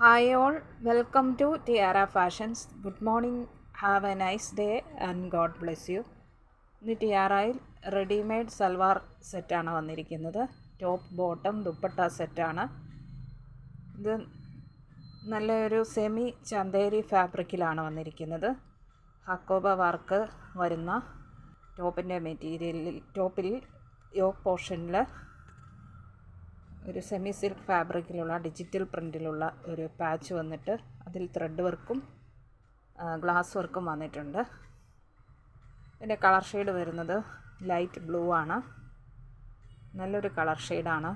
Hi all, welcome to Tiara Fashions. Good morning, have a nice day and God bless you. ഇന്ന് ടിയാറയിൽ readymade salwar സെറ്റാണ് വന്നിരിക്കുന്നത്. Top bottom dupatta സെറ്റാണ്. ഇത് നല്ലൊരു semi Chanderi ഫാബ്രിക്കിലാണ് വന്നിരിക്കുന്നത്. ഹക്കോബ വർക്ക് വരുന്ന ടോപ്പിൻ്റെ മെറ്റീരിയലിൽ ടോപ്പിൽ യോക്ക് പോർഷനിൽ ഒരു സെമി സിൽക്ക് ഫാബ്രിക്കിലുള്ള ഡിജിറ്റൽ പ്രിൻറ്റിലുള്ള ഒരു പാച്ച് വന്നിട്ട് അതിൽ ത്രെഡ് വർക്കും ഗ്ലാസ് വർക്കും വന്നിട്ടുണ്ട്. ഇതിൻ്റെ കളർ ഷെയ്ഡ് വരുന്നത് ലൈറ്റ് ബ്ലൂ ആണ്, നല്ലൊരു കളർ ഷെയ്ഡാണ്.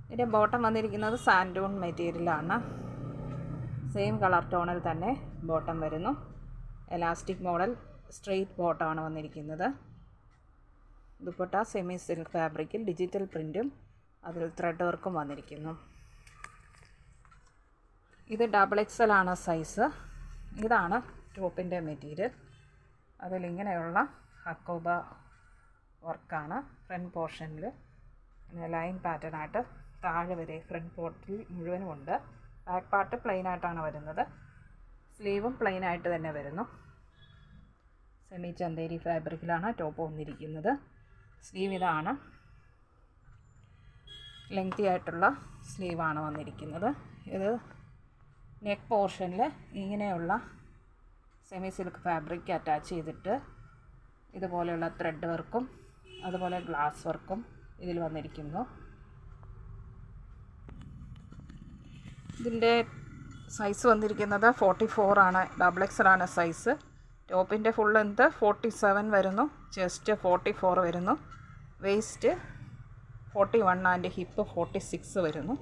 ഇതിൻ്റെ ബോട്ടം വന്നിരിക്കുന്നത് സാൻഡൂൺ മെറ്റീരിയലാണ്. സെയിം കളർ ടോണിൽ തന്നെ ബോട്ടം വരുന്നു. എലാസ്റ്റിക് മോഡൽ സ്ട്രെയിറ്റ് ബോട്ടമാണ് വന്നിരിക്കുന്നത്. ദുപ്പട്ട സെമി സിൽക്ക് ഫാബ്രിക്കിൽ ഡിജിറ്റൽ പ്രിൻറ്റും അതിൽ ത്രെഡ് വർക്കും വന്നിരിക്കുന്നു. ഇത് XXL ആണ് സൈസ്. ഇതാണ് ടോപ്പിൻ്റെ മെറ്റീരിയൽ. അതിലിങ്ങനെയുള്ള ഹക്കോബ വർക്കാണ്. ഫ്രണ്ട് പോർഷനിൽ ലൈൻ പാറ്റേണായിട്ട് താഴെ വരെ ഫ്രണ്ട് പോർട്ടിൽ മുഴുവനും ഉണ്ട്. ബാക്ക് പാർട്ട് പ്ലെയിനായിട്ടാണ് വരുന്നത്. സ്ലീവും പ്ലെയിനായിട്ട് തന്നെ വരുന്നു. സെമി ചന്തേരി ഫാബ്രിക്കിലാണ് ടോപ്പ് വന്നിരിക്കുന്നത്. സ്ലീവ് ഇതാണ്, ലെങ്തി ആയിട്ടുള്ള സ്ലീവാണ് വന്നിരിക്കുന്നത്. ഇത് നെക്ക് പോർഷനിൽ ഇങ്ങനെയുള്ള സെമി സിൽക്ക് ഫാബ്രിക് അറ്റാച്ച് ചെയ്തിട്ട് ഇതുപോലെയുള്ള ത്രെഡ് വർക്കും അതുപോലെ ഗ്ലാസ് വർക്കും ഇതിൽ വന്നിരിക്കുന്നു. ഇതിൻ്റെ സൈസ് വന്നിരിക്കുന്നത് 44 ആണ്. XXL ആണ് സൈസ്. ടോപ്പിൻ്റെ ഫുൾ ലെങ്ത് 47 വരുന്നു, ചെസ്റ്റ് 44 വരുന്നു, വേസ്റ്റ് 41 ആൻഡ് ഹിപ്പ് 46 വരുന്നു.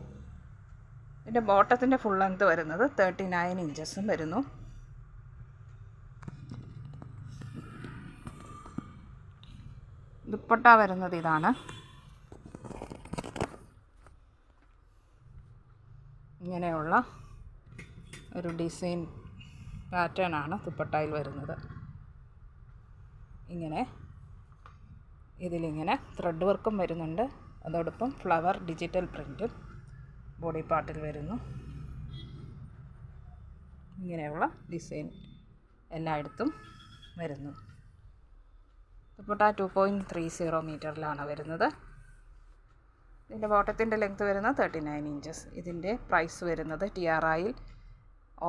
ഇതിൻ്റെ ബോട്ടത്തിൻ്റെ ഫുൾ ലെങ്ത് വരുന്നത് 39 ഇഞ്ചസും വരുന്നു. ദുപ്പട്ട വരുന്നത് ഇതാണ്. ഇങ്ങനെയുള്ള ഒരു ഡിസൈൻ പാറ്റേൺ ആണ് ദുപ്പട്ടയിൽ വരുന്നത്. ഇങ്ങനെ ഇതിലിങ്ങനെ ത്രെഡ് വർക്കും വരുന്നുണ്ട്. അതോടൊപ്പം ഫ്ലവർ ഡിജിറ്റൽ പ്രിൻറ്റും ബോഡി പാർട്ടിൽ വരുന്നു. ഇങ്ങനെയുള്ള ഡിസൈൻ എല്ലായിടത്തും വരുന്നു. ദുപ്പട്ട 2.30 മീറ്ററിലാണ് വരുന്നത്. ഇതിൻ്റെ ബോട്ടത്തിൻ്റെ ലെങ്ത് വരുന്നത് 39 ഇഞ്ചസ്. ഇതിൻ്റെ പ്രൈസ് വരുന്നത് ടിയാറയിൽ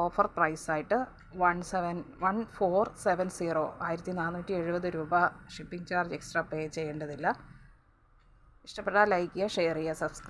ഓഫർ പ്രൈസായിട്ട് 1470 1470 രൂപ. ഷിപ്പിംഗ് ചാർജ് എക്സ്ട്രാ പേ ചെയ്യേണ്ടതില്ല. ഇഷ്ടപ്പെട്ടാൽ ലൈക്ക് ചെയ്യുക, ഷെയർ ചെയ്യുക, സബ്സ്ക്രൈബ്